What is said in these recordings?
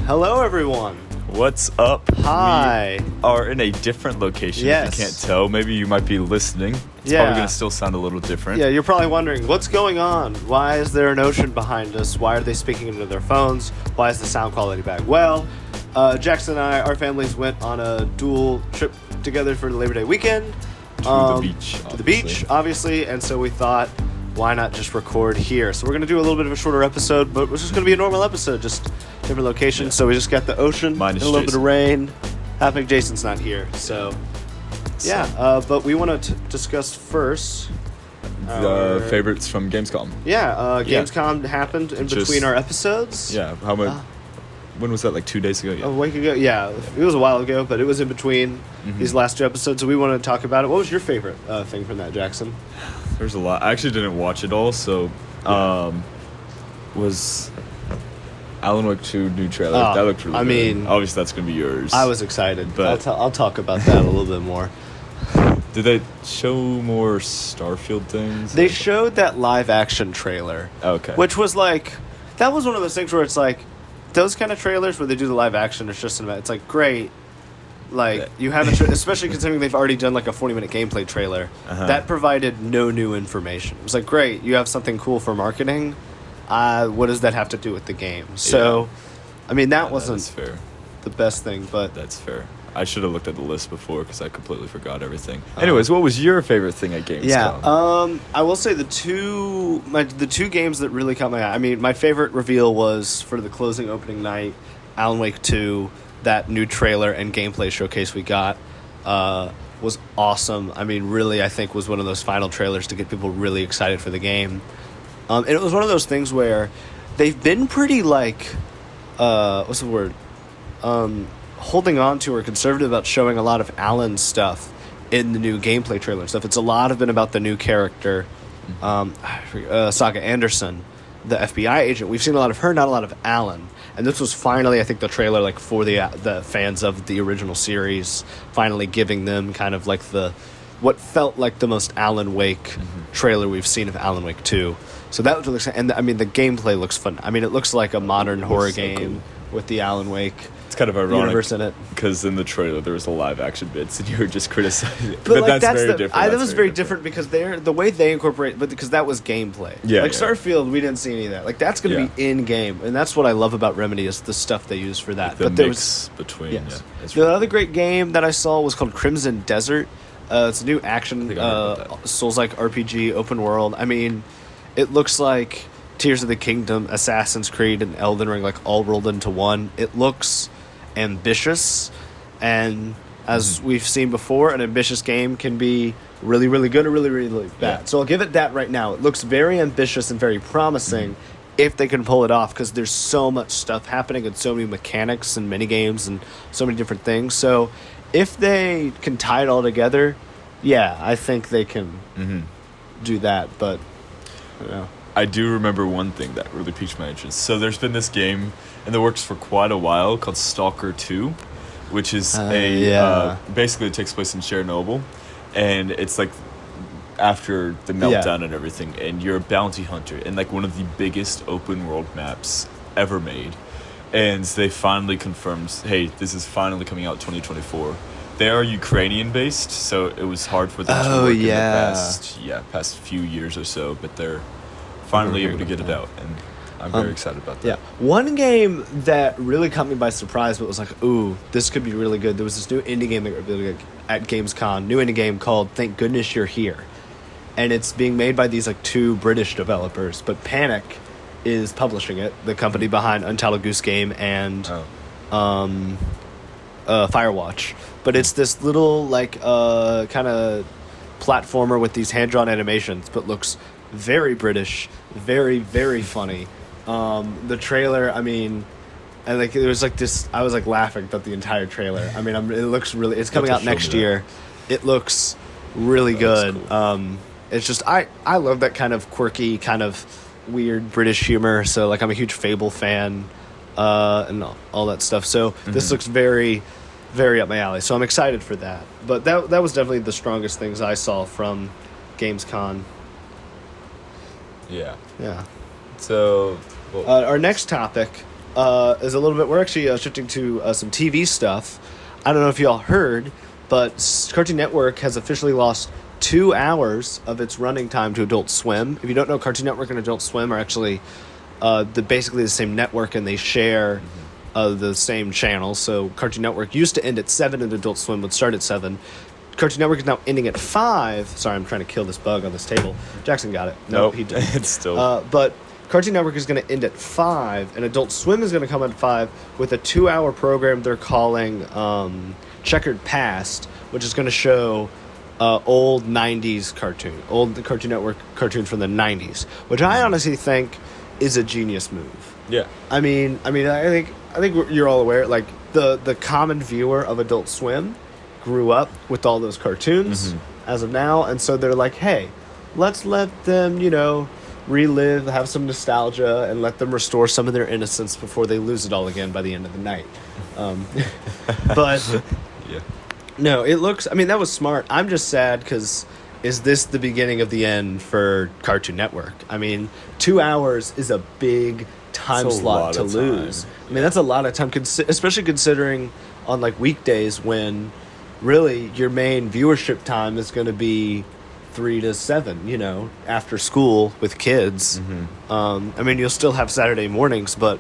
Hello, everyone. What's up? Hi. We are in a different location. Yes. If you can't tell, maybe you might be listening. It's probably going to still sound a little different. Yeah, you're probably wondering, what's going on? Why is there an ocean behind us? Why are they speaking into their phones? Why is the sound quality bad? Well, Jackson and I, our families went on a dual trip together for the Labor Day weekend. To the beach. To the beach, obviously. And so we thought, why not just record here? So we're going to do a little bit of a shorter episode, but it's just going to be a normal episode, just different locations. Yeah. So we just got the ocean, Minus and a little Jason. bit of rain. Happening, Jason's not here. So, yeah. But we want to discuss first the favorites from Gamescom. Yeah, Gamescom happened in between our episodes. Yeah, how much? When was that? Like 2 days ago? Yeah. A week ago. Yeah, it was a while ago, but it was in between these last two episodes, so we want to talk about it. What was your favorite thing from that, Jackson? There's a lot. I actually didn't watch it all, so was Alan Wake 2 new trailer. That looked really good. mean, obviously that's going to be yours. I was excited, but I'll talk about that a little bit more. Did they show more Starfield things? They showed that live action trailer. Okay. Which was like, that was one of those things where it's like, those kind of trailers where they do the live action, it's like, great. Like, you haven't, especially considering they've already done like a 40-minute gameplay trailer, that provided no new information. It was like, great, you have something cool for marketing. What does that have to do with the game? So, I mean, that wasn't fair. The best thing, but... That's fair. I should have looked at the list before because I completely forgot everything. Anyways, what was your favorite thing at Gamescom? Yeah, I will say the two games that really caught my eye. I mean, my favorite reveal was for the closing opening night, Alan Wake 2, that new trailer and gameplay showcase we got was awesome. I mean, really, I think was one of those final trailers to get people really excited for the game. And it was one of those things where they've been pretty, like, what's the word? Holding on to or conservative about showing a lot of Alan's stuff in the new gameplay trailer and stuff. It's a lot of been about the new character, Saga Anderson, the FBI agent. We've seen a lot of her, not a lot of Alan. And this was finally, I think, the trailer like for the fans of the original series, finally giving them kind of like what felt like the most Alan Wake trailer we've seen of Alan Wake 2. So that was really exciting. And I mean, the gameplay looks fun. I mean, it looks like a modern horror game with the Alan Wake kind of ironic universe in it, because in the trailer there was a live action bits and you were just criticizing it. But like, that's very different. That was very different because the way they incorporate, but because that was gameplay. Starfield, we didn't see any of that. Like, that's going to be in game, and that's what I love about Remedy is the stuff they use for that. But there was between. Yes. The other great game that I saw was called Crimson Desert. It's a new action Souls-like RPG open world. I mean, it looks like Tears of the Kingdom, Assassin's Creed, and Elden Ring like all rolled into one. It looks ambitious, and as we've seen before, an ambitious game can be really, really good or really, really bad. So I'll give it that right now. It looks very ambitious and very promising if they can pull it off, because there's so much stuff happening and so many mechanics and mini games and so many different things. So if they can tie it all together, I think they can do that. But I do remember one thing that really piqued my interest. So there's been this game in the works for quite a while called Stalker 2, which is basically it takes place in Chernobyl, and it's like after the meltdown and everything, and you're a bounty hunter in like one of the biggest open world maps ever made. And they finally confirmed, hey, this is finally coming out 2024. They are Ukrainian based, so it was hard for them to work in the past few years or so, but they're finally able to get it out, and I'm very excited about that. Yeah. One game that really caught me by surprise, but was like, ooh, this could be really good. There was this new indie game at Gamescom, new indie game called Thank Goodness You're Here. And it's being made by these like two British developers, but Panic is publishing it, the company behind Untitled Goose Game and Firewatch. But it's this little like kind of platformer with these hand-drawn animations, but looks very British, very, very funny. The trailer, I mean, and like it was like this. I was like laughing at the entire trailer. I mean, it looks really. It's coming out next year. It looks really good. Cool. It's just I love that kind of quirky, kind of weird British humor. So like I'm a huge Fable fan, and all that stuff. So this looks very, very up my alley. So I'm excited for that. But that was definitely the strongest things I saw from Gamescom. Yeah. Yeah. So our next topic is a little bit. We're actually shifting to some TV stuff. I don't know if y'all heard, but Cartoon Network has officially lost 2 hours of its running time to Adult Swim. If you don't know, Cartoon Network and Adult Swim are actually basically the same network, and they share the same channel. So Cartoon Network used to end at 7, and Adult Swim would start at 7. Cartoon Network is now ending at 5. Sorry, I'm trying to kill this bug on this table. Jackson got it. Nope, he didn't. It's still... But Cartoon Network is going to end at 5, and Adult Swim is going to come at 5 with a 2-hour program they're calling Checkered Past, which is going to show old 90s old Cartoon Network cartoons from the 90s, which I honestly think is a genius move. Yeah. I think you're all aware, like, the common viewer of Adult Swim grew up with all those cartoons as of now, and so they're like, hey, let's let them, relive, have some nostalgia, and let them restore some of their innocence before they lose it all again by the end of the night. But yeah. No, it looks, that was smart. I'm just sad because is this the beginning of the end for Cartoon Network? 2 hours is a big time slot to lose. That's a lot of time, especially considering on like weekdays when really your main viewership time is going to be 3 to 7, after school with kids. You'll still have Saturday mornings, but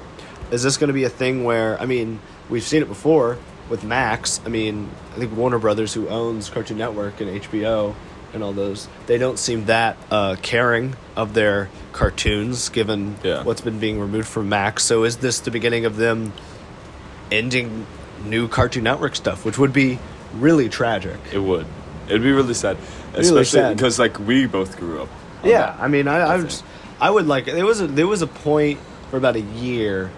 is this going to be a thing where, we've seen it before with Max. I think Warner Brothers, who owns Cartoon Network and HBO and all those, they don't seem that caring of their cartoons given what's been being removed from Max. So is this the beginning of them ending new Cartoon Network stuff, which would be really tragic? It would. It'd be really sad. Especially because we both grew up. Yeah, I would like. There was a point for about a year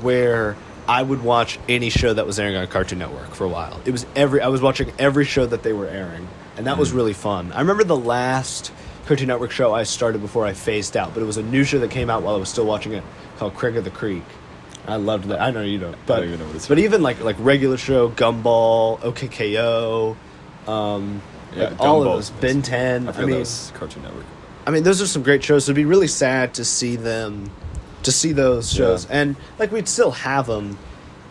where I would watch any show that was airing on Cartoon Network for a while. I was watching every show that they were airing, and that was really fun. I remember the last Cartoon Network show I started before I phased out, but it was a new show that came out while I was still watching it called Craig of the Creek. I loved that. I know you don't, but even like regular show, Gumball, OKKO. All of those, Ben 10. I mean, those Cartoon Network. Those are some great shows. So it'd be really sad to see those shows, and we'd still have them,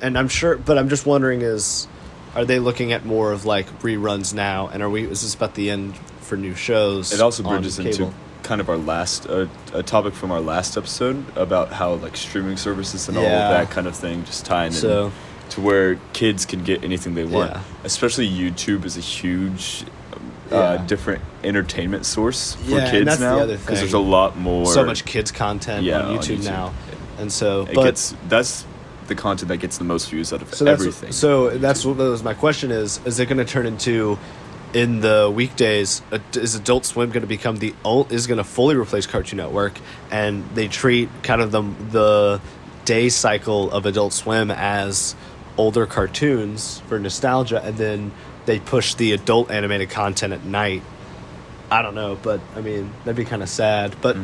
and I'm sure. But I'm just wondering: are they looking at more of reruns now? And is this about the end for new shows? It also bridges into kind of our last a topic from our last episode about how streaming services and all of that kind of thing just tying in to where kids can get anything they want. Especially YouTube is a huge different entertainment source for kids now, because there's a lot more, so much kids content on YouTube now, and so that's the content that gets the most views out of everything. That's what was my question: is it going to turn into, in the weekdays, is Adult Swim going to become is going to fully replace Cartoon Network, and they treat kind of the day cycle of Adult Swim as older cartoons for nostalgia, and then they push the adult animated content at night? I don't know, but that'd be kind of sad. But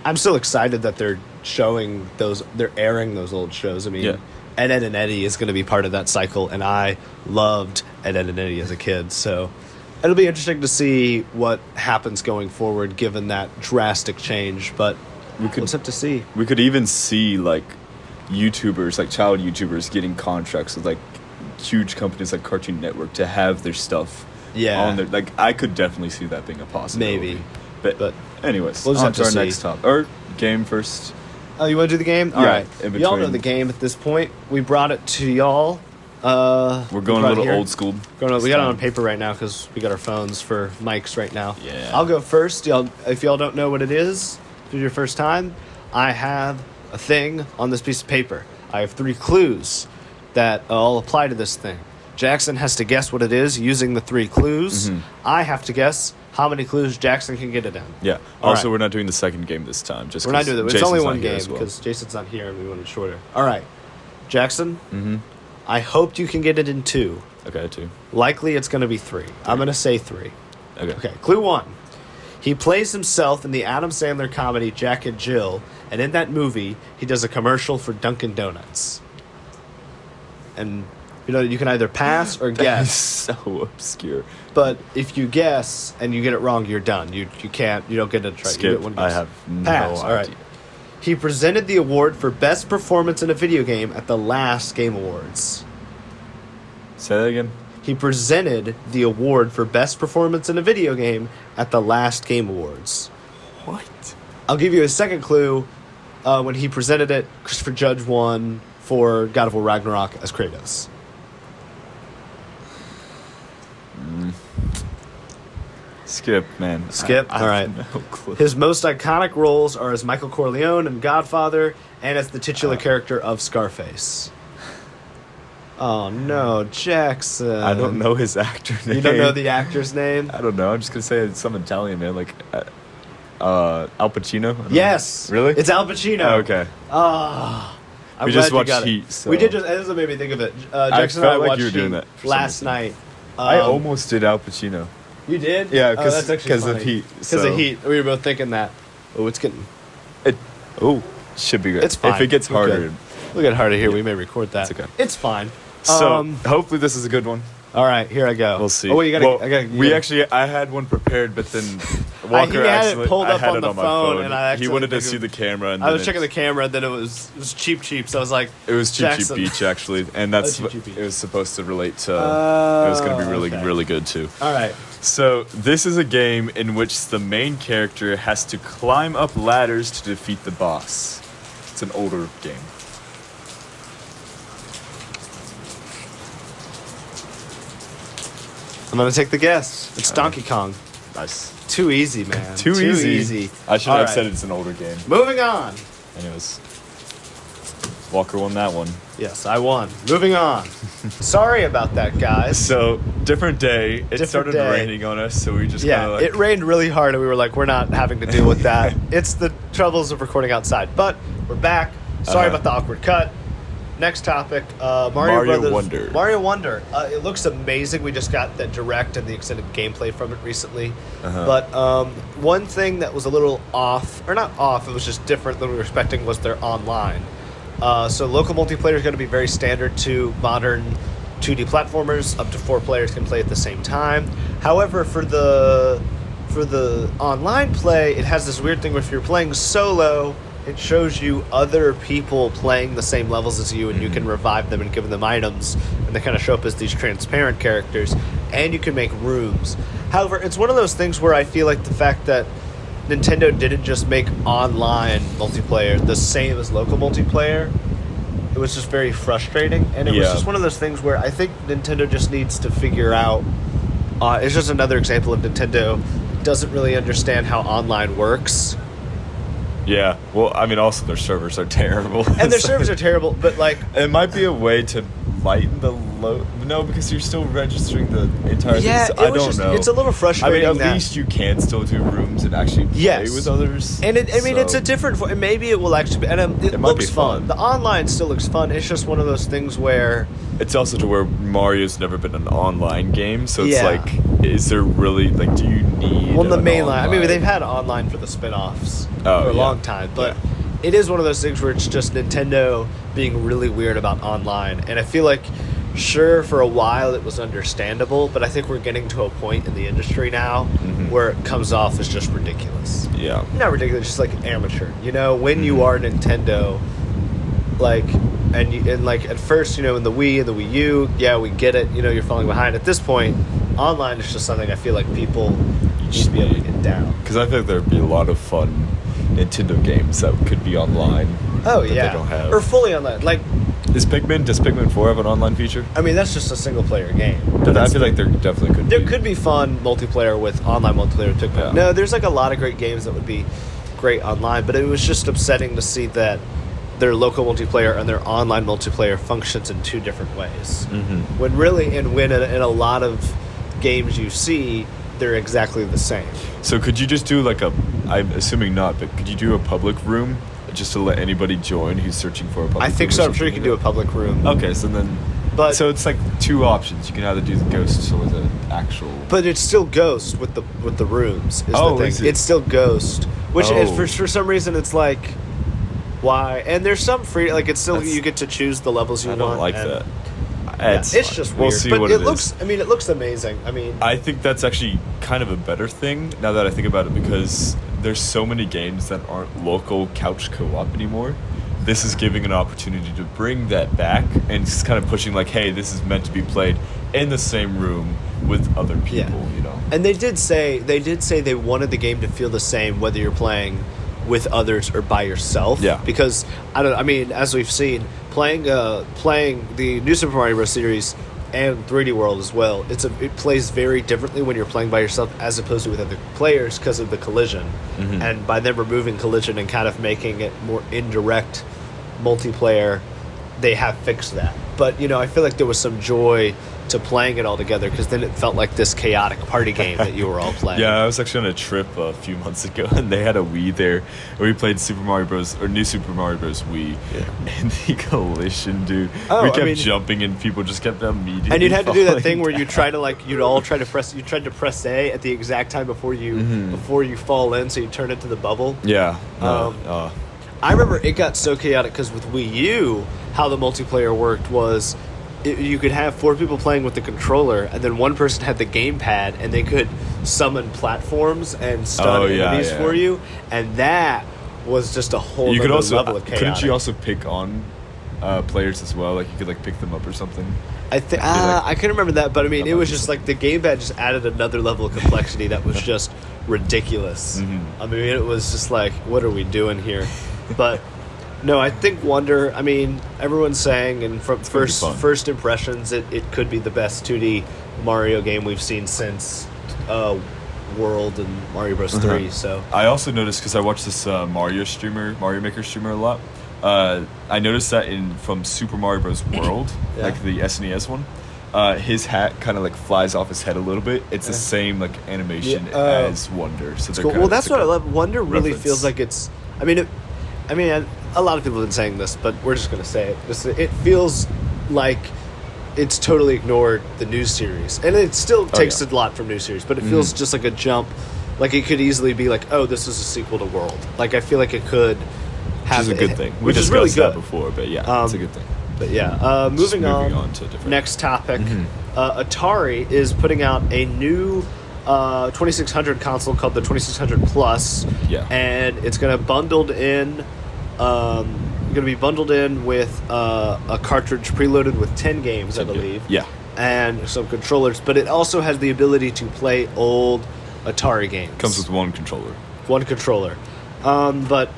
I'm still excited that they're airing those old shows. Ed, Edd and Eddy is going to be part of that cycle, and I loved Ed, Edd and Eddy as a kid. So it'll be interesting to see what happens going forward, given that drastic change. But we'll have to see. We could even see YouTubers, child YouTubers, getting contracts with huge companies like Cartoon Network to have their stuff on there. I could definitely see that being a possibility. Maybe. But anyways, we'll just on have to our see. next topic. Or game first. Oh, you want to do the game? All right. Y'all know the game at this point. We brought it to y'all. We're going a little old school. We got it on paper right now because we got our phones for mics right now. Yeah. I'll go first. If y'all don't know what it is, if it's your first time, I have a thing on this piece of paper. I have 3 clues that all apply to this thing. Jackson has to guess what it is using the 3 clues. I have to guess how many clues Jackson can get it in. Yeah. Also, we're not doing the second game this time. We're not doing it. It's only one game because Jason's not here and we want it shorter. All right. Jackson, I hoped you can get it in 2. Okay, 2. Likely it's going to be 3. I'm going to say 3. Okay. Clue 1. He plays himself in the Adam Sandler comedy Jack and Jill, and in that movie, he does a commercial for Dunkin' Donuts. And, you can either pass or guess. So obscure. But if you guess and you get it wrong, you're done. You don't get to try. Skip. You get one guess. I have no pass. idea. All right. He presented the award for Best Performance in a Video Game at the last Game Awards. Say that again? He presented the award for Best Performance in a Video Game at the last Game Awards. What? I'll give you a second clue. When he presented it, Christopher Judge won for God of War Ragnarok as Kratos. Skip, man. Skip? I All right. have no clue. His most iconic roles are as Michael Corleone in Godfather and as the titular character of Scarface. Oh, no, Jackson. I don't know his actor name. You don't know the actor's name? I don't know. I'm just going to say it's some Italian, man. Like, Al Pacino? I don't Yes. know. Really? It's Al Pacino. Oh, okay. I'm We glad just you watched got it. Heat, so- We did just... It doesn't make me think of it. Jackson felt and I like watched you were doing Heat that for some last reason. night. I almost did Al Pacino. You did? Yeah, Oh, that's actually because of funny. Heat. Because of Heat. We were both thinking that. Oh, it's getting... Should be good. It's fine. If it gets We're harder. good. We'll get harder here. We may record that. It's okay. It's fine. So, hopefully this is a good one. All right, here I go. We'll see. Oh, wait, I had one prepared, but then Walker he had it actually, pulled I up had on it the on my phone, phone. and I He actually wanted to think see of- the camera. And I then was checking the camera, and then it was cheap, so I was like... It was Cheap Jackson. Cheap Beach, actually, and that's Cheap what Cheap Beach. it was supposed to relate to. It was going to be really, okay. really good, too. All right. So, this is a game in which the main character has to climb up ladders to defeat the boss. It's an older game. I'm going to take the guess. It's Donkey Kong. Nice. Too easy, man. Too easy. I should All have right. said it's an older game. Moving on. Anyways, Walker won that one. Yes, I won. Moving on. Sorry about that, guys. So, different day. It Different started day. raining on us, so we just kind Yeah, of like... it rained really hard, and we were like, we're not having to deal with that. It's the troubles of recording outside. But we're back. Sorry about the awkward cut. Next topic, Mario Brothers. Wonder. Mario Wonder. It looks amazing. We just got the direct and the extended gameplay from it recently. But one thing that was a little off, or not off, it was just different than we were expecting, was their online. So local multiplayer is going to be very standard to modern 2D platformers. Up to 4 players can play at the same time. However, for the online play, it has this weird thing where if you're playing solo, it shows you other people playing the same levels as you, and you can revive them and give them items, and they kind of show up as these transparent characters, and you can make rooms. However, it's one of those things where I feel like the fact that Nintendo didn't just make online multiplayer the same as local multiplayer, it was just very frustrating, and it was just one of those things where I think Nintendo just needs to figure out, it's just another example of Nintendo doesn't really understand how online works. Yeah, well, I mean, also their servers are terrible. And their servers are terrible, but like... It might be a way to lighten the load. No, because you're still registering the entire Yeah, thing. So I it was don't just, know. it's a little I frustrating mean, at that... least you can still do rooms and actually play with others. And it's so- a different... Maybe it will actually be... And it might looks be fun. fun. The online still looks fun. It's just one of those things where... It's also to where Mario's never been an online game, so it's Yeah. like, is there really, like, do you need Well, the an main line... I mean, online- they've had online for the spin-offs for Oh, a yeah. long time, but... It is one of those things where it's just Nintendo being really weird about online. And I feel like, sure, for a while it was understandable, but I think we're getting to a point in the industry now where it comes off as just ridiculous. Yeah. Not ridiculous, just like amateur. You know, when you are Nintendo, like, and like at first, you know, in the Wii and the Wii U, yeah, we get it. You know, you're falling behind. At this point, online is just something I feel like people need to be able to get down. Because I think there'd be a lot of fun Nintendo games that could be online. Oh that yeah, they don't have. or fully online. Like, Does Pikmin 4 have an online feature? I mean, that's just a single player game. But I feel like there definitely could There be. could be fun multiplayer with online multiplayer with Pikmin. Yeah. No, there's like a lot of great games that would be great online, but it was just upsetting to see that their local multiplayer and their online multiplayer functions in 2 different ways. When really, in a lot of games you see, they're exactly the same. So could you just do like I'm assuming not, but could you do a public room just to let anybody join who's searching for a public room? I think so. I'm sure you can do a public room. Okay, so then... But so it's like 2 options. You can either do the ghosts or the actual... But it's still Ghost with the rooms. Is Oh, the thing. is it? It's still Ghost, which is Oh. for some reason it's like, why? And there's some free, like it's still That's- you get to choose the levels you I want. don't like and- that. Yeah, It's it's fine. just weird. We'll see but what it it looks. is. I mean, it looks amazing. I mean, I think that's actually kind of a better thing now that I think about it, because there's so many games that aren't local couch co-op anymore. This is giving an opportunity to bring that back, and it's kind of pushing like, hey, this is meant to be played in the same room with other people, you know. And they did say they wanted the game to feel the same whether you're playing with others or by yourself. Yeah. Because as we've seen, playing the new Super Mario Bros. Series and 3D World as well, it plays very differently when you're playing by yourself as opposed to with other players because of the collision. Mm-hmm. And by them removing collision and kind of making it more indirect multiplayer, they have fixed that. But I feel like there was some joy to playing it all together because then it felt like this chaotic party game that you were all playing. Yeah, I was actually on a trip a few months ago, and they had a Wii there, and we played Super Mario Bros. Or New Super Mario Bros. Wii, and the collision, dude. We kept jumping, and people just kept immediately. And you'd had to do that thing where you try to you tried to press A at the exact time before you fall in, so you turn into the bubble. Yeah. I remember it got so chaotic because with Wii U, how the multiplayer worked was you could have 4 people playing with the controller, and then one person had the gamepad, and they could summon platforms and stun enemies for you, and that was just a whole you could also, level of chaotic. Couldn't you also pick on players as well? Like you could pick them up or something? I couldn't remember that, but it was just like the gamepad just added another level of complexity that was just ridiculous. Mm-hmm. It was just like, what are we doing here? But no, I think Wonder, everyone's saying, and from first impressions, it could be the best 2D Mario game we've seen since World and Mario Bros. 3. So I also noticed, because I watched this Mario Maker streamer a lot, I noticed that from Super Mario Bros. World, like the SNES one, his hat kind of flies off his head a little bit. It's the same animation as Wonder. So cool. Well, that's what I love. Wonder really feels like it's. A lot of people have been saying this, but we're just going to say it. It feels like it's totally ignored the new series, and it still takes a lot from new series, but it feels just like a jump. Like it could easily be like, oh, this is a sequel to World. Like I feel like it could have which is a good thing. We which is really discussed good that before, but yeah, it's a good thing. But yeah, moving on to different. Next topic. Atari is putting out a new 2600 console called the 2600 Plus. Yeah. And it's going to be bundled in with a cartridge preloaded with 10 games, I believe. Yeah. And some controllers, but it also has the ability to play old Atari games. Comes with one controller. One controller. But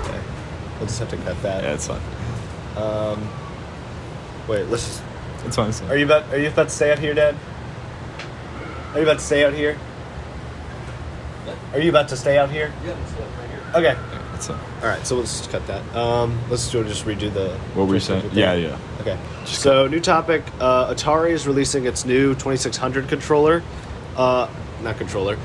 okay. We'll just have to cut that. Yeah, it's fine. Wait, let's just. It's fine. It's fine. Are you about to stay out here, Dad? Are you about to stay out here? Are you about to stay out here? Yeah, it's right here. Okay. Yeah, that's fine. All right, so let's just cut that. Let's just redo the. What were you saying? Yeah. Okay. So new topic. Atari is releasing its new 2600 controller. Not controller.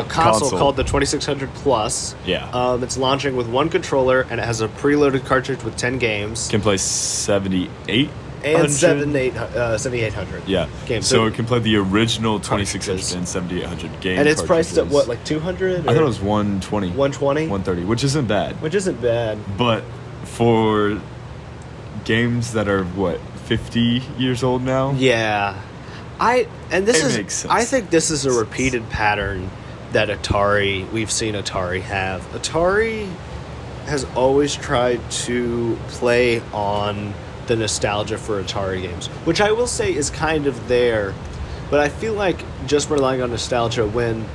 Console called the 2600 Plus. Yeah. It's launching with one controller, and it has a preloaded cartridge with 10 games. Can play 78. And 7800. Yeah. Games. So it can play the original 2600 and 7800 games. And it's priced at what, like 200? I thought it was 120. 120? 130, which isn't bad. Which isn't bad. But for games that are 50 years old now? Yeah. Makes sense. I think this is a repeated pattern that we've seen Atari have. Atari has always tried to play on the nostalgia for Atari games, which I will say is kind of there, but I feel like just relying on nostalgia when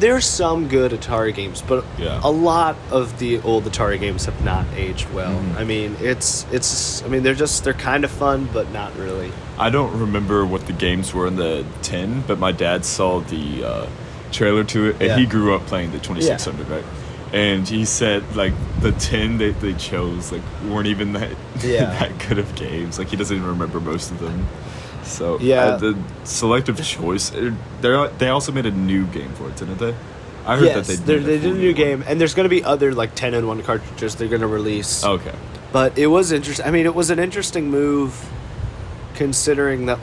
there's some good Atari games, but a lot of the old Atari games have not aged well. They're kind of fun, but not really. I don't remember what the games were in the 10, but my dad saw the trailer to it, and he grew up playing the 2600, right? And he said, the 10 they chose, weren't even that good of games. He doesn't even remember most of them. So, the selective choice, they also made a new game for it, didn't they? I heard that they did a new game, and there's going to be other, 10-in-1 cartridges they're going to release. Okay. But it was interesting. It was an interesting move, considering that,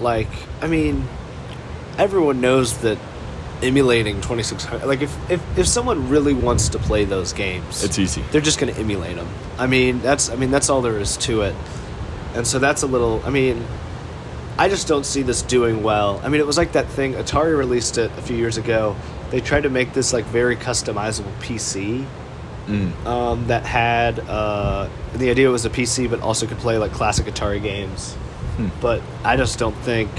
everyone knows that emulating 2600, if someone really wants to play those games, it's easy. They're just going to emulate them. That's all there is to it. And so that's a little. I just don't see this doing well. I mean, it was like that thing, Atari released it a few years ago. They tried to make this like very customizable PC that had the idea was a PC but also could play like classic Atari games. But I just don't think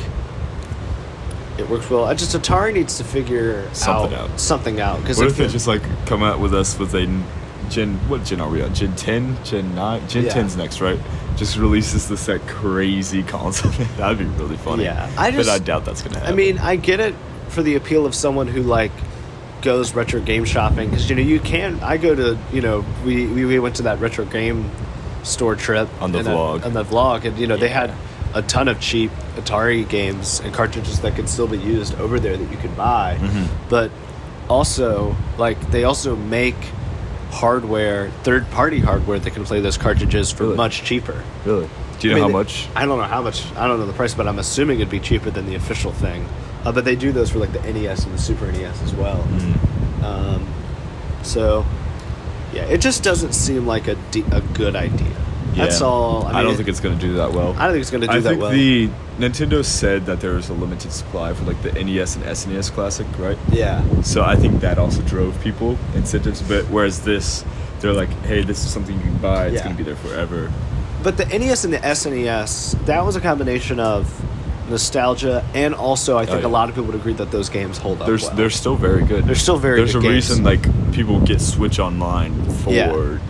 it works well. Atari needs to figure something out. What if they just like come out with us with a what gen are we on? Gen 10? Gen 9? Gen 10's next, right? Just releases this like crazy console. That'd be really funny. Yeah. But I doubt that's going to happen. I mean, I get it for the appeal of someone who like goes retro game shopping because you can. I go to we went to that retro game store trip on the vlog, and they had a ton of cheap Atari games and cartridges that could still be used over there that you could buy. But also like they also make third-party hardware that can play those cartridges for much cheaper. Really? Do you know how much? I don't know how much. I don't know the price, but I'm assuming it'd be cheaper than the official thing. But they do those for like the NES and the Super NES as well. So, yeah, it just doesn't seem like a good idea. Yeah. That's all. I don't think it's going to do that well. I don't think it's going to do that well. I think Nintendo said that there was a limited supply for like the NES and SNES Classic, right? Yeah. So I think that also drove people incentives. But whereas this, they're like, hey, this is something you can buy. It's going to be there forever. But the NES and the SNES, that was a combination of nostalgia and also I think a lot of people would agree that those games hold up well. They're still very good. They're still very good games. There's a reason like people get Switch Online for...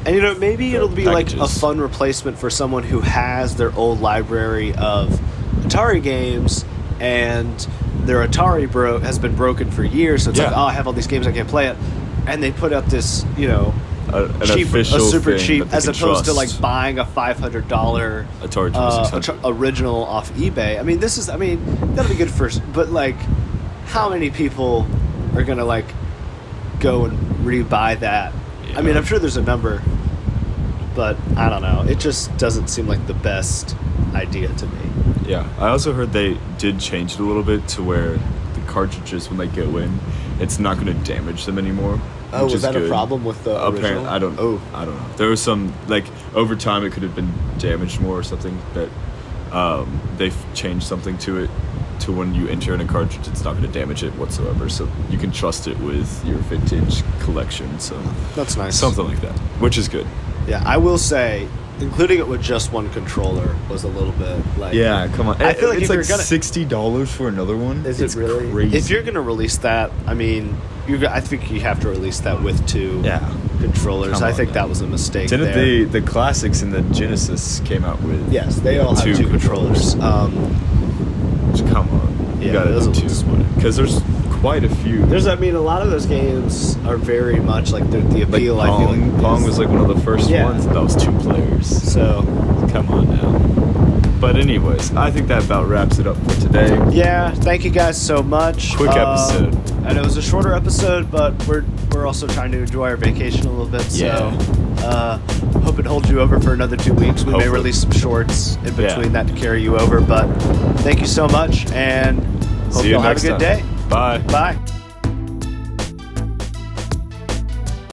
And maybe it'll be packages. Like a fun replacement for someone who has their old library of Atari games and their Atari has been broken for years. So it's like, I have all these games, I can't play it. And they put up this, super cheap, as opposed to like buying a $500 Atari 2600 original off eBay. I mean, that'll be good first. But like, how many people are gonna like go and rebuy that? I mean, I'm sure there's a number, but I don't know. It just doesn't seem like the best idea to me. Yeah, I also heard they did change it a little bit to where the cartridges, when they go in, it's not going to damage them anymore. Oh, was that a problem with the original? I don't know. There was some, like, over time it could have been damaged more or something, that they've changed something to it to when you enter in a cartridge, it's not going to damage it whatsoever. So you can trust it with your vintage collection. So that's nice. Something like that, which is good. Yeah, I will say, including it with just one controller was a little bit like... Yeah, come on. I feel like it's like $60 for another one. Is it really? Crazy. If you're going to release that, I mean, I think you have to release that with two controllers. I think that was a mistake. Didn't the classics and the Genesis came out with... Yes, they all have two controllers. Come on. You gotta do two. Because there's quite a few. A lot of those games are very much like the appeal. Like Pong, I feel like Pong was like one of the first ones that was two players. So come on now. But anyways, I think that about wraps it up for today. Yeah, thank you guys so much. Quick episode. I know it was a shorter episode, but we're also trying to enjoy our vacation a little bit. So hope it holds you over for another 2 weeks. We may release some shorts in between that to carry you over. But thank you so much, and hope you'll have a good day. Bye. Bye.